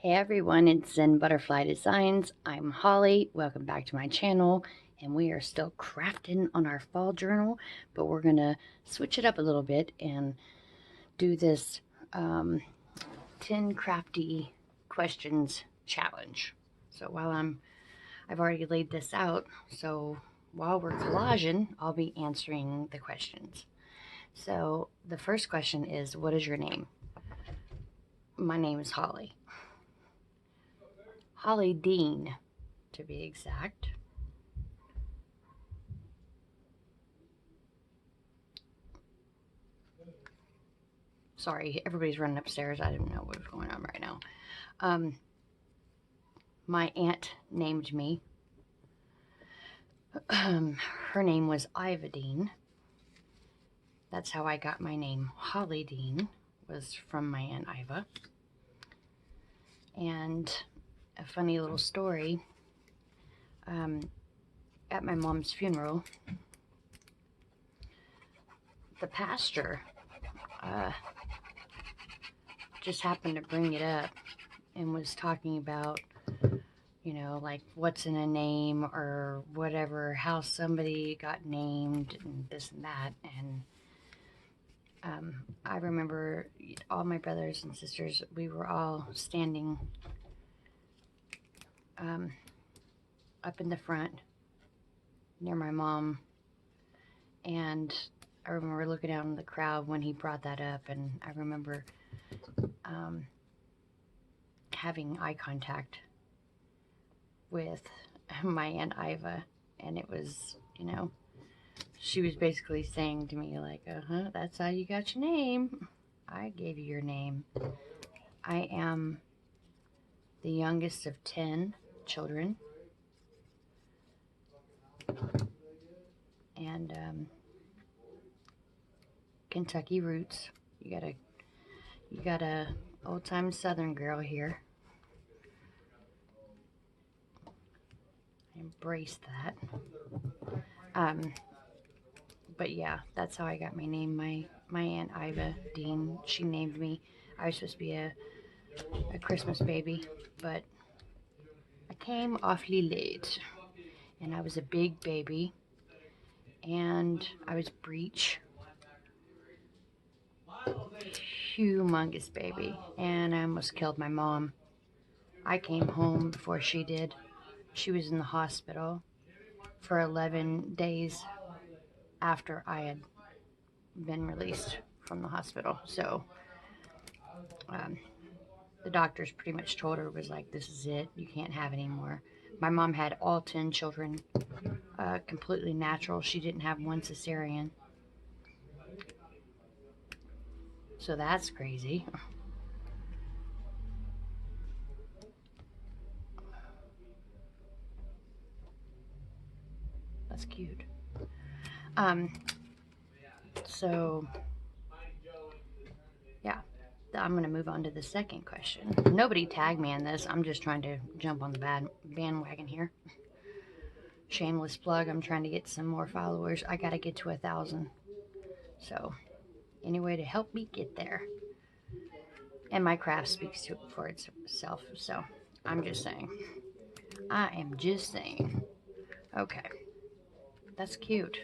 Hey everyone, it's Zen Butterfly Designs. I'm Holly. Welcome back to my channel. And we are still crafting on our fall journal, but we're going to switch it up a little bit and do this 10 crafty questions challenge. So I've already laid this out. So while we're collaging, I'll be answering the questions. So the first question is, what is your name? My name is Holly. Holly Dean, to be exact. Sorry, everybody's running upstairs. I didn't know what was going on right now. My aunt named me. Her name was Iva Dean. That's how I got my name. Holly Dean was from my Aunt Iva. And a funny little story, at my mom's funeral, the pastor just happened to bring it up and was talking about, you know, like what's in a name or whatever, how somebody got named and this and that. And I remember all my brothers and sisters, we were all standing up in the front near my mom, and I remember looking out in the crowd when he brought that up, and I remember having eye contact with my Aunt Iva, and it was, you know, she was basically saying to me like, that's how you got your name. I gave you your name. I am the youngest of 10 children, and Kentucky roots. You got a old-time Southern girl here. I embrace that. But yeah, that's how I got my name. My Aunt Iva Dean, she named me. I was supposed to be a Christmas baby, but I came awfully late, and I was a big baby, and I was breech, humongous baby, and I almost killed my mom. I came home before she did. She was in the hospital for 11 days after I had been released from the hospital. So the doctors pretty much told her, was like, this is it, you can't have any more. My mom had all 10 children, completely natural. She didn't have one cesarean. So that's crazy. That's cute. So yeah, I'm going to move on to the second question. Nobody tagged me in this. I'm just trying to jump on the bandwagon here. Shameless plug. I'm trying to get some more followers. I got to get to 1,000. So any way to help me get there. And my craft speaks for itself. So I'm just saying. I am just saying. Okay. That's cute.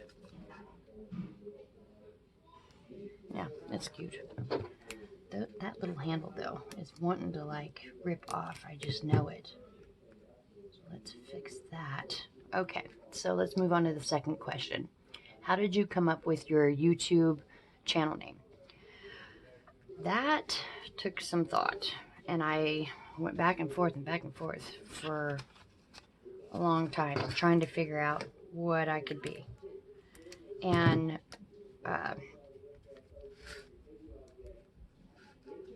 Yeah, that's cute. That little handle, though, is wanting to, like, rip off. I just know it. So let's fix that. Okay, so let's move on to the second question. How did you come up with your YouTube channel name? That took some thought, and I went back and forth for a long time trying to figure out what I could be. And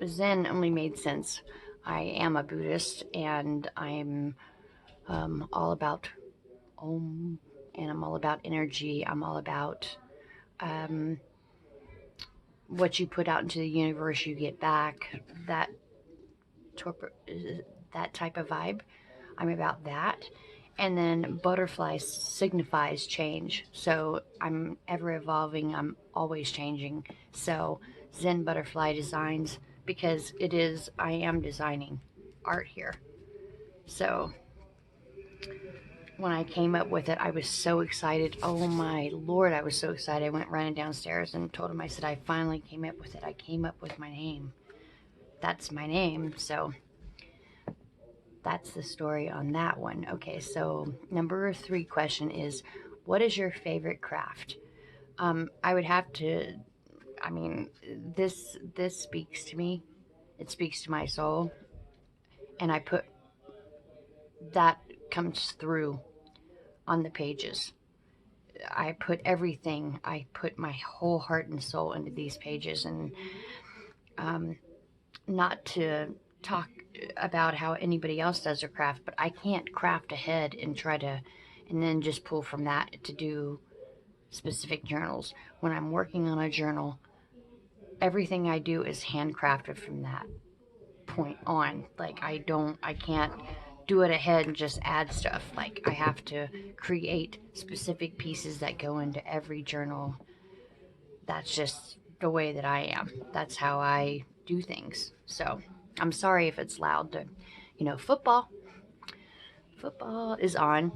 Zen only made sense. I am a Buddhist, and I'm all about Om, and I'm all about energy. I'm all about what you put out into the universe, you get back. That type of vibe. I'm about that. And then butterfly signifies change. So I'm ever evolving. I'm always changing. So Zen Butterfly Designs, because I am designing art here. So when I came up with it, I was so excited. Oh my Lord, I was so excited. I went running downstairs and told him, I said, I finally came up with it. I came up with my name. That's my name. So that's the story on that one. Okay, so number 3 question is, what is your favorite craft? I would have to, I mean, this speaks to me. It speaks to my soul. And I put, that comes through on the pages. I put everything, I put my whole heart and soul into these pages. And um, not to talk about how anybody else does their craft, but I can't craft ahead and try to, and then just pull from that to do specific journals. When I'm working on a journal, everything I do is handcrafted from that point on. Like I can't do it ahead and just add stuff. Like I have to create specific pieces that go into every journal. That's just the way that I am. That's how I do things. So I'm sorry if it's loud. Football. Football is on,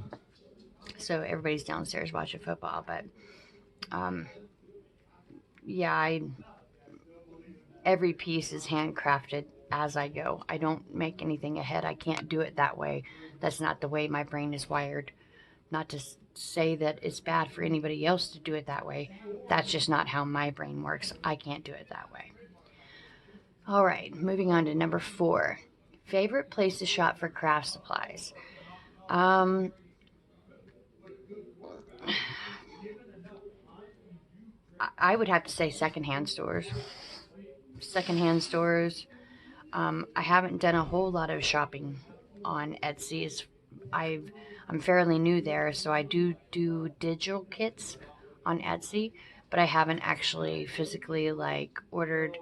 so everybody's downstairs watching football. But um, yeah, every piece is handcrafted as I go. I don't make anything ahead. I can't do it that way. That's not the way my brain is wired. Not to say that it's bad for anybody else to do it that way. That's just not how my brain works. I can't do it that way. All right, moving on to number 4. Favorite place to shop for craft supplies? Um, I would have to say secondhand stores. Secondhand stores. I haven't done a whole lot of shopping on Etsy. I'm fairly new there, so I do digital kits on Etsy, but I haven't actually physically like ordered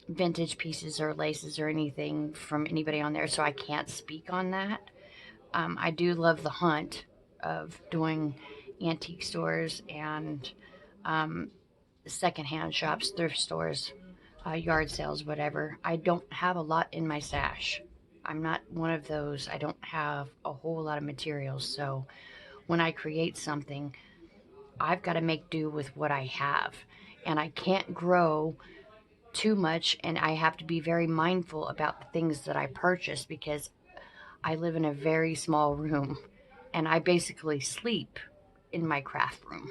vintage pieces or laces or anything from anybody on there, so I can't speak on that. I do love the hunt of doing antique stores and secondhand shops, thrift stores, yard sales, whatever. I don't have a lot in my stash. I'm not one of those. I don't have a whole lot of materials. So when I create something, I've got to make do with what I have. And I can't grow too much, and I have to be very mindful about the things that I purchase because I live in a very small room and I basically sleep in my craft room.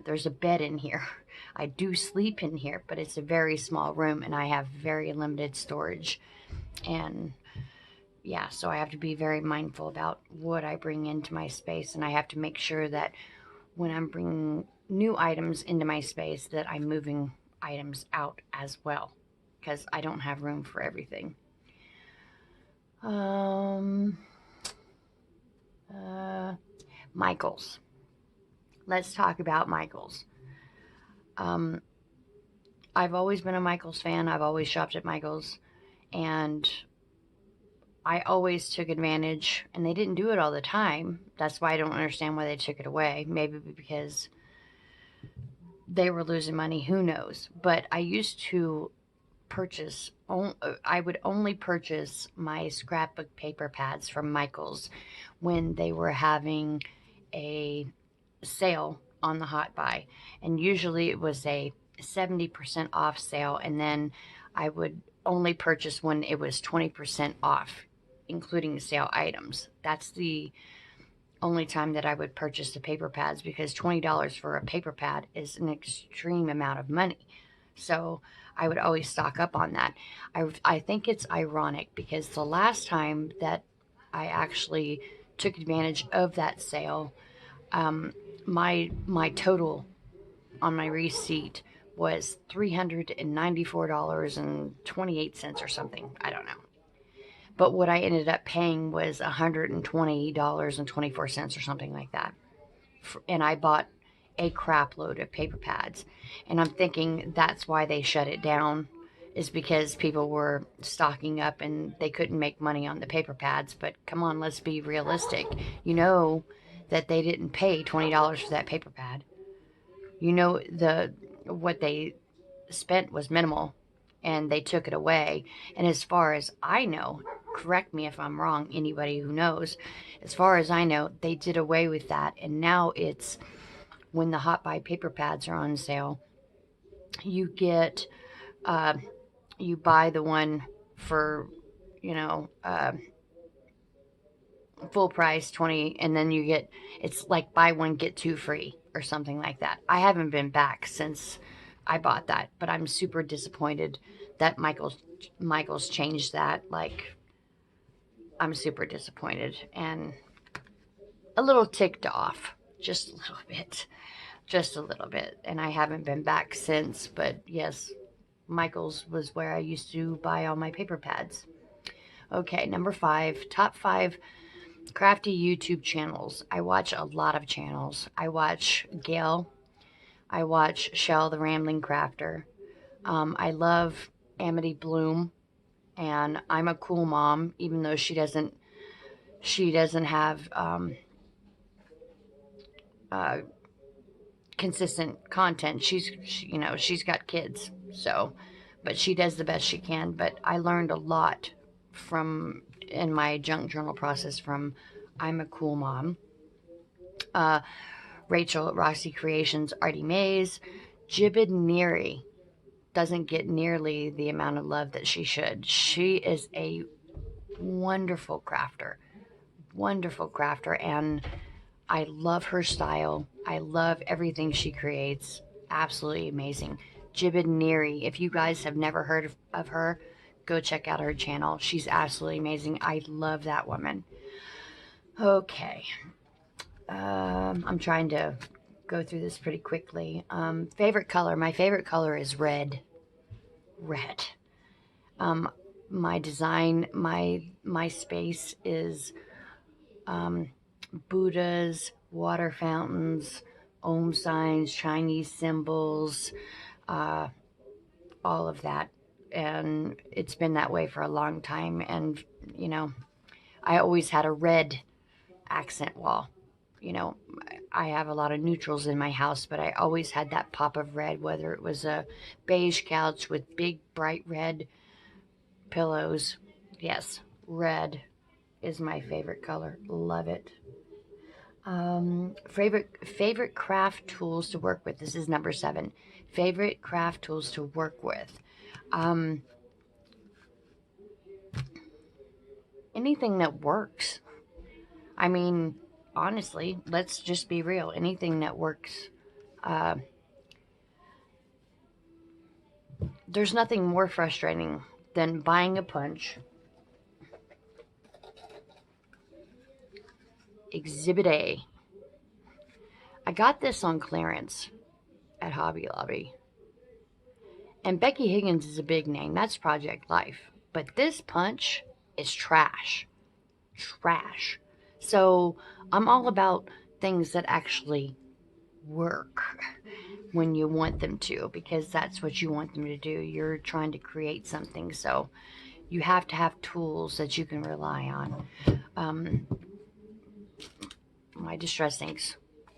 There's a bed in here. I do sleep in here, but it's a very small room and I have very limited storage. And yeah, so I have to be very mindful about what I bring into my space. And I have to make sure that when I'm bringing new items into my space, that I'm moving items out as well, because I don't have room for everything. Michaels. Let's talk about Michaels. I've always been a Michaels fan. I've always shopped at Michaels, and I always took advantage, and they didn't do it all the time. That's why I don't understand why they took it away. Maybe because they were losing money, who knows. But I used to purchase, I would only purchase my scrapbook paper pads from Michaels when they were having a sale on the Hot Buy. And usually it was a 70% off sale, and then I would only purchase when it was 20% off, including sale items. That's the only time that I would purchase the paper pads, because $20 for a paper pad is an extreme amount of money. So I would always stock up on that. I think it's ironic because the last time that I actually took advantage of that sale, my total on my receipt was $394.28 or something. I don't know. But what I ended up paying was $120.24 or something like that. And I bought a crap load of paper pads. And I'm thinking that's why they shut it down, is because people were stocking up and they couldn't make money on the paper pads. But come on, let's be realistic. You know that they didn't pay $20 for that paper pad. What they spent was minimal, and they took it away. And as far as I know, correct me if I'm wrong, anybody who knows, as far as I know, they did away with that. And now it's when the Hot Buy paper pads are on sale, you get, uh, you buy the one for, you know, full price 20, and then you get, it's like buy one get two free or something like that. I haven't been back since I bought that, but I'm super disappointed that Michael's changed that. Like, I'm super disappointed and a little ticked off, just a little bit, just a little bit. And I haven't been back since, but yes, Michael's was where I used to buy all my paper pads. Okay, number 5, top 5 crafty YouTube channels. I watch a lot of channels. I watch Gail. I watch Shell the Rambling Crafter. I love Amity Bloom, and I'm a cool mom, even though she doesn't have uh, consistent content. She's got kids, so, but she does the best she can. But I learned a lot from in my junk journal process from I'm a Cool Mom. Uh, Rachel at Roxy Creations, Artie Mays, Jibid Neary doesn't get nearly the amount of love that she should. She is a wonderful crafter, and I love her style. I love everything she creates. Absolutely amazing. Jibid Neary, if you guys have never heard of her, go check out her channel. She's absolutely amazing. I love that woman. Okay. I'm trying to go through this pretty quickly. Favorite color. My favorite color is red. Red. My design, my space is Buddhas, water fountains, Om signs, Chinese symbols, all of that. And it's been that way for a long time. And, I always had a red accent wall. I have a lot of neutrals in my house, but I always had that pop of red, whether it was a beige couch with big bright red pillows. Yes, red is my favorite color. Love it. Favorite craft tools to work with. This is number 7. Favorite craft tools to work with. Um, Anything that works. I mean, honestly, let's just be real. Anything that works. Uh, there's nothing more frustrating than buying a punch. Exhibit A. I got this on clearance at Hobby Lobby. And Becky Higgins is a big name. That's Project Life. But this punch is trash. Trash. So I'm all about things that actually work when you want them to, because that's what you want them to do. You're trying to create something. So you have to have tools that you can rely on. My distress inks,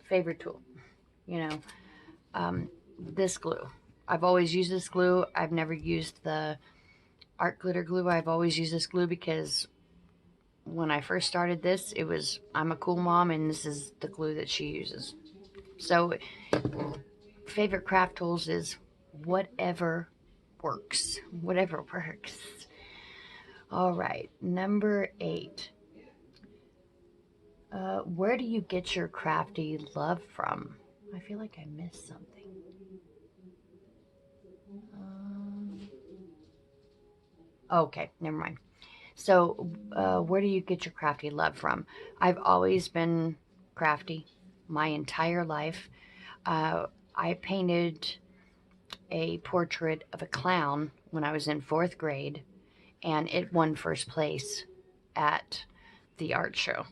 favorite tool, you know, this glue. I've always used this glue. I've never used the art glitter glue. I've always used this glue because when I first started this, it was, I'm a cool mom, and this is the glue that she uses. So, favorite craft tools is whatever works. Whatever works. All right, number 8. Where do you get your crafty love from? I feel like I missed something. Okay, never mind. So, where do you get your crafty love from? I've always been crafty my entire life. I painted a portrait of a clown when I was in 4th grade, and it won first place at the art show.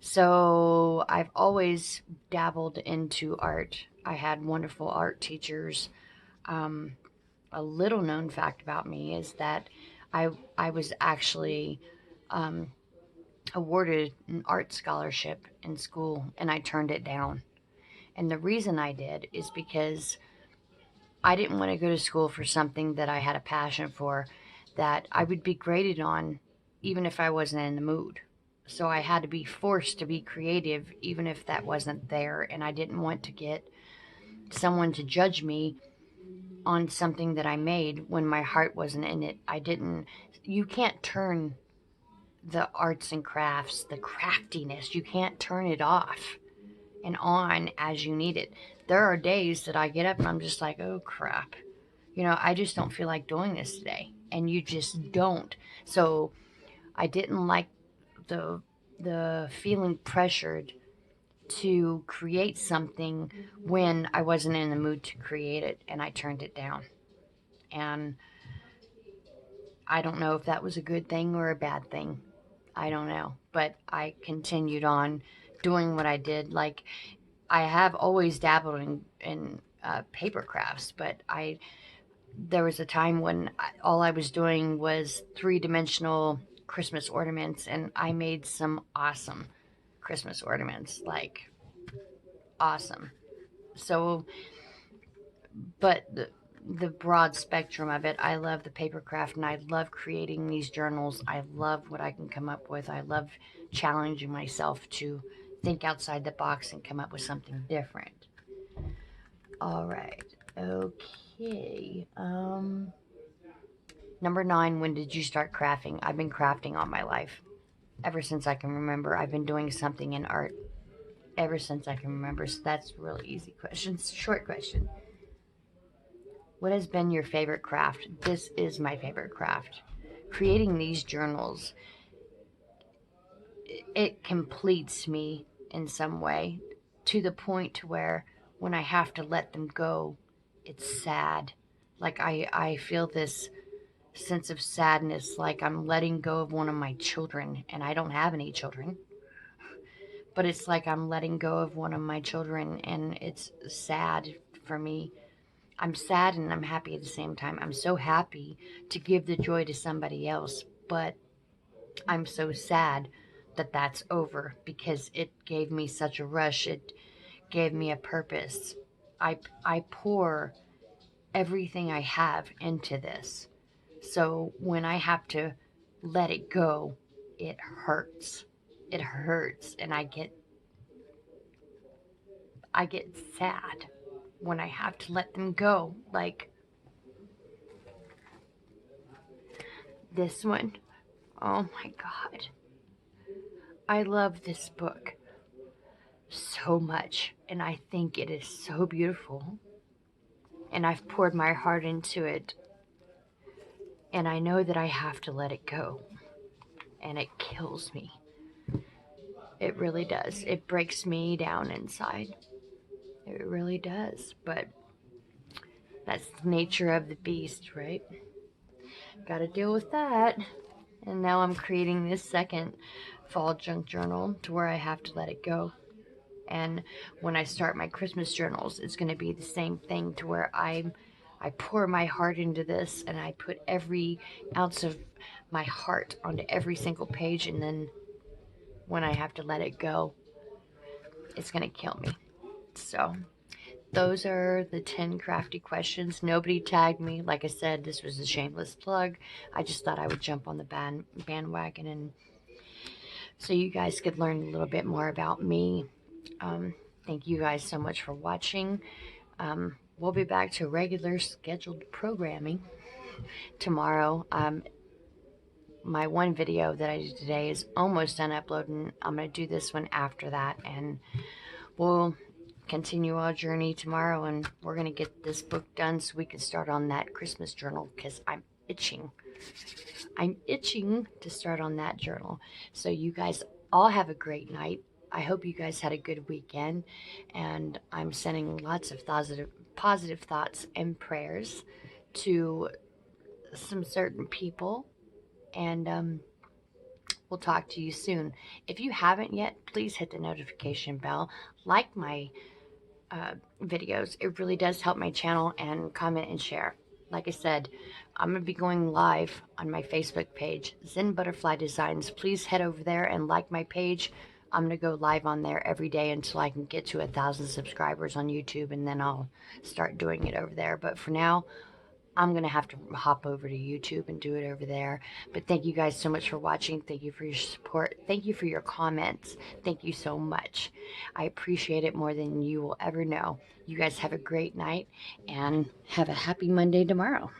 So I've always dabbled into art. I had wonderful art teachers. A little known fact about me is that I was actually awarded an art scholarship in school, and I turned it down. And the reason I did is because I didn't want to go to school for something that I had a passion for, that I would be graded on even if I wasn't in the mood. So I had to be forced to be creative even if that wasn't there, and I didn't want to get someone to judge me on something that I made when my heart wasn't in it. You can't turn the arts and crafts, the craftiness, you can't turn it off and on as you need it. There are days that I get up and I'm just like, oh crap, I just don't feel like doing this today. And you just don't. So I didn't like the feeling pressured to create something when I wasn't in the mood to create it, and I turned it down. And I don't know if that was a good thing or a bad thing. I don't know. But I continued on doing what I did. Like, I have always dabbled in paper crafts, but there was a time when all I was doing was three-dimensional Christmas ornaments, and I made some awesome Christmas ornaments, like awesome. So, but the broad spectrum of it, I love the paper craft, and I love creating these journals. I love what I can come up with. I love challenging myself to think outside the box and come up with something different. All right. Okay. Number 9, when did you start crafting? I've been crafting all my life. Ever since I can remember, I've been doing something in art ever since I can remember. So that's a really easy question. Short question. What has been your favorite craft? This is my favorite craft. Creating these journals, it completes me in some way, to the point to where when I have to let them go, it's sad. Like I feel this sense of sadness, like I'm letting go of one of my children, and I don't have any children, but it's like I'm letting go of one of my children, and it's sad for me. I'm sad and I'm happy at the same time. I'm so happy to give the joy to somebody else, but I'm so sad that that's over, because it gave me such a rush. It gave me a purpose. I pour everything I have into this. So when I have to let it go, it hurts. It hurts, and I get sad when I have to let them go. Like this one. Oh my God. I love this book so much, and I think it is so beautiful. And I've poured my heart into it, and I know that I have to let it go. And it kills me. It really does. It breaks me down inside. It really does. But that's the nature of the beast, right? Gotta deal with that. And now I'm creating this second fall junk journal to where I have to let it go. And when I start my Christmas journals, it's going to be the same thing, to where I pour my heart into this, and I put every ounce of my heart onto every single page, and then when I have to let it go, it's going to kill me. So those are the 10 crafty questions. Nobody tagged me. Like I said, this was a shameless plug. I just thought I would jump on the bandwagon, and so you guys could learn a little bit more about me. Thank you guys so much for watching. We'll be back to regular scheduled programming tomorrow. My one video that I did today is almost done uploading. I'm going to do this one after that, and we'll continue our journey tomorrow, and we're going to get this book done so we can start on that Christmas journal, because I'm itching. I'm itching to start on that journal. So you guys all have a great night. I hope you guys had a good weekend, and I'm sending lots of positive thoughts and prayers to some certain people, and we'll talk to you soon. If you haven't yet, please hit the notification bell, like my videos. It really does help my channel, and comment and share. Like I said, I'm going to be going live on my Facebook page, Zen Butterfly Designs. Please head over there and like my page. I'm going to go live on there every day until I can get to 1,000 subscribers on YouTube, and then I'll start doing it over there. But for now, I'm going to have to hop over to YouTube and do it over there. But thank you guys so much for watching. Thank you for your support. Thank you for your comments. Thank you so much. I appreciate it more than you will ever know. You guys have a great night and have a happy Monday tomorrow.